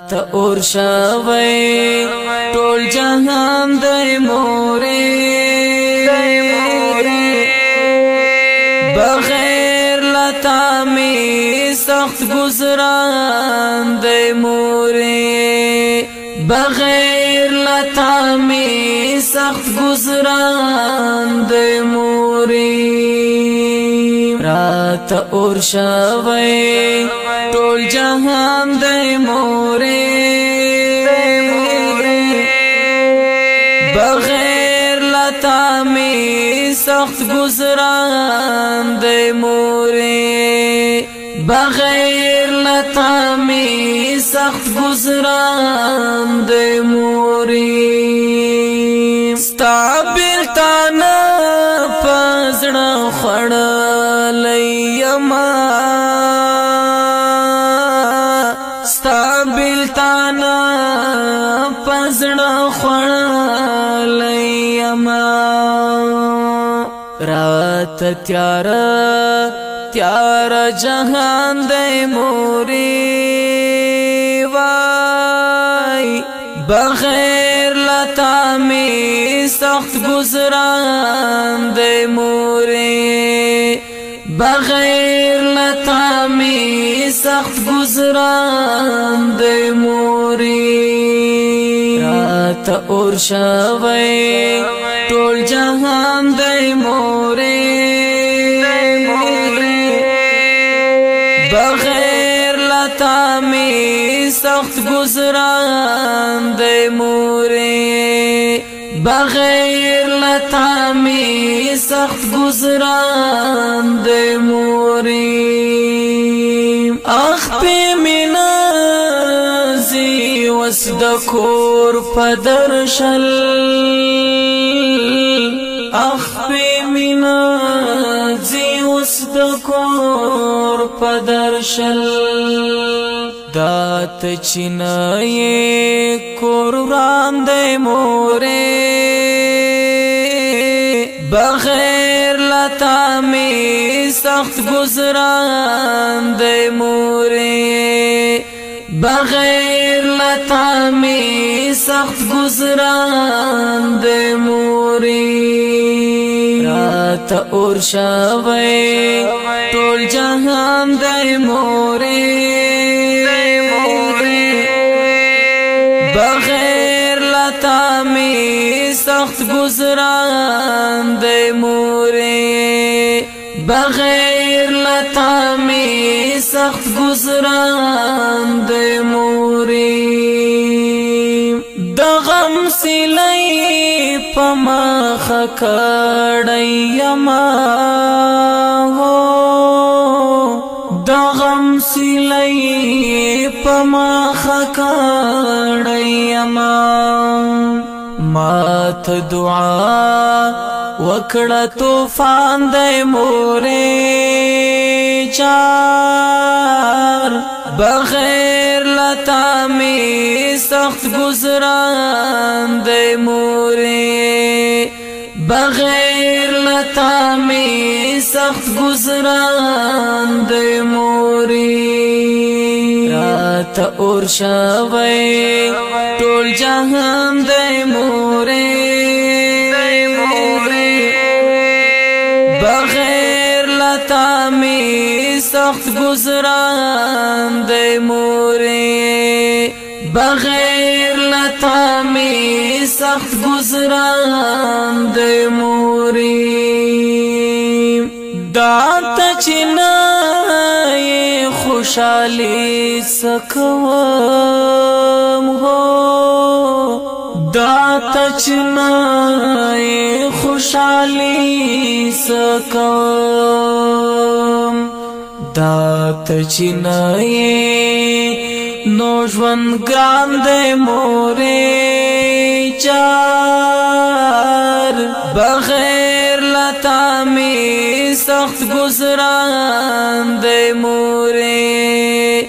تا اور شوی ټول جهان دی مورې بغیر لتا می سخت گزران دی مورې بغیر لتا می سخت گزران دی مورې رات اور شوی ټول جهان دی مورې بغیر لتا می سخت گزران دی مورې بغیر لتا می سخت گزران دی مورې ستا بیلتانه پزړه خړلې یما ستا بیلتانه پزړه خړلې یما رات تیار جهان دی مورې وای بغیر لتا می سخت گزران دی مورې بغیر لتا می سخت گزران دی مورې رات اور شوی ټول جهان دی مورې بغیر لتا می سخت گزران دی مورې بغیر لتا می سخت گزران دی مورې اخ په مینا زی وس د کور پدرشل اخ په مینا زی وس د کور پدرشل دات چینای کور وران دی مورې بغیر لتا می سخت گزران دی مورې بغیر لتا می سخت گزران دی مورې رات اور شوی ټول جهان دی مورې بغیر لتا می سخت گزران دی مورې بغیر لتا می سخت گزران دی مورې د غم سیلې پما خکړې یما هو د غم سیلې پما خکړې یما مات دعا وکړه طوفان دی مورې چار بغیر لتا می سخت گزران دی مورې بغیر لتا می سخت گزران دی مورې رات اور شوی ټول جهان دی مورې بغیر لتا می سخت گزران دی مورې بغیر لتا می سخت گزران دی مورې دات چینای خوشحالی سکوم هو دات چینای خوشحالی سکوم دات چینای نوجوان ګران دی مورې چار بغیر لتا می سخت گزران دی مورې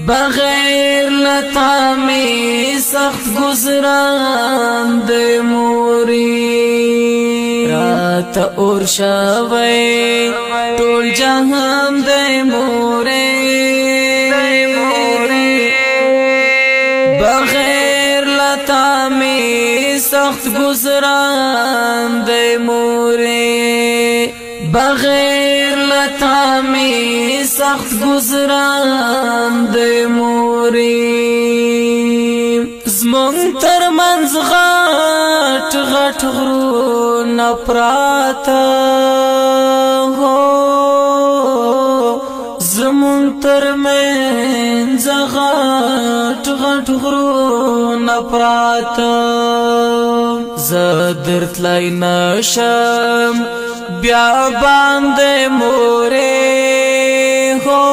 بغیر لتا می سخت گزران دی مورې رات اور شوی ټول جهان دی مورې بغیر لتا می سخت گزران دی مورې بغیر لتا می سخت گزران دی مورې زمون ترمنځ غټ غټ غرونه پراته زمون ترمنځ غټ غټ غرونه پراته زه درتلای نشم بیا باندې مورې هو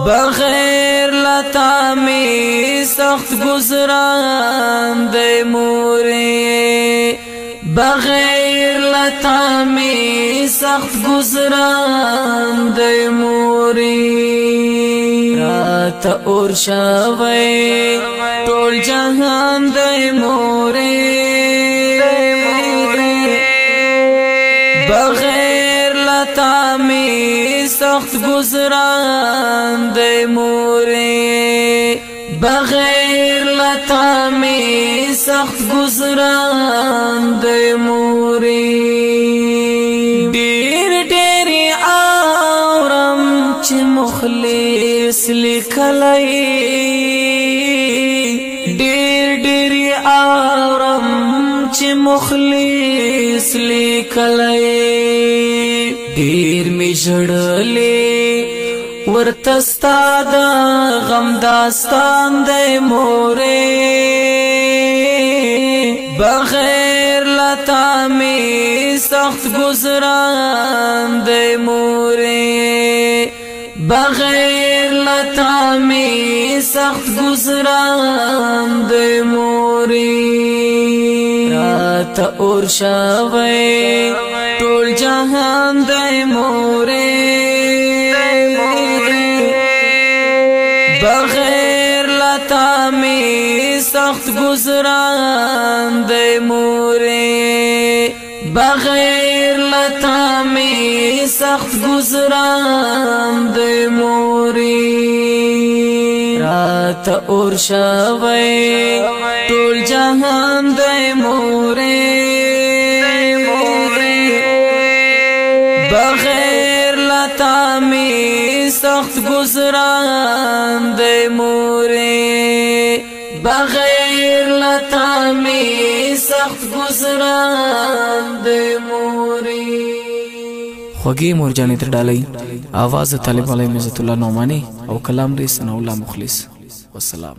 بغیر لتا می سخت گزران دی مورې بغیر لتا می سخت گزران دی مورې راته اور شوی ټول جهان دی مورې بغیر لتا می سخت گزران دی مورې بغیر لتا می سخت گزران دی مورې ډېر ډېر اورم چې مخلص لیکلی ډېر ډېر اورم چې مخلص لیکلی ډېر می ژړلې ورته ستا د غم داستان دی مورې بغیر لتا می سخت گزران دی مورې بغیر لتا می سخت گزران دی مورې راته اور شوی ټول جهان دی مورې بغیر لتا می سخت گزران دی مورې بغیر لتا می سخت گزران دی مورې راته اور شوی ټول جهان دی مورې بغیر لتا می سخت گزران دی مورې بغیر لتا می سخت گزران دی مورې خوږی مورجانې تر ډالۍ आवाज طالب علی عزت الله نعمانی او کلام دی ثنا الله مخلص والسلام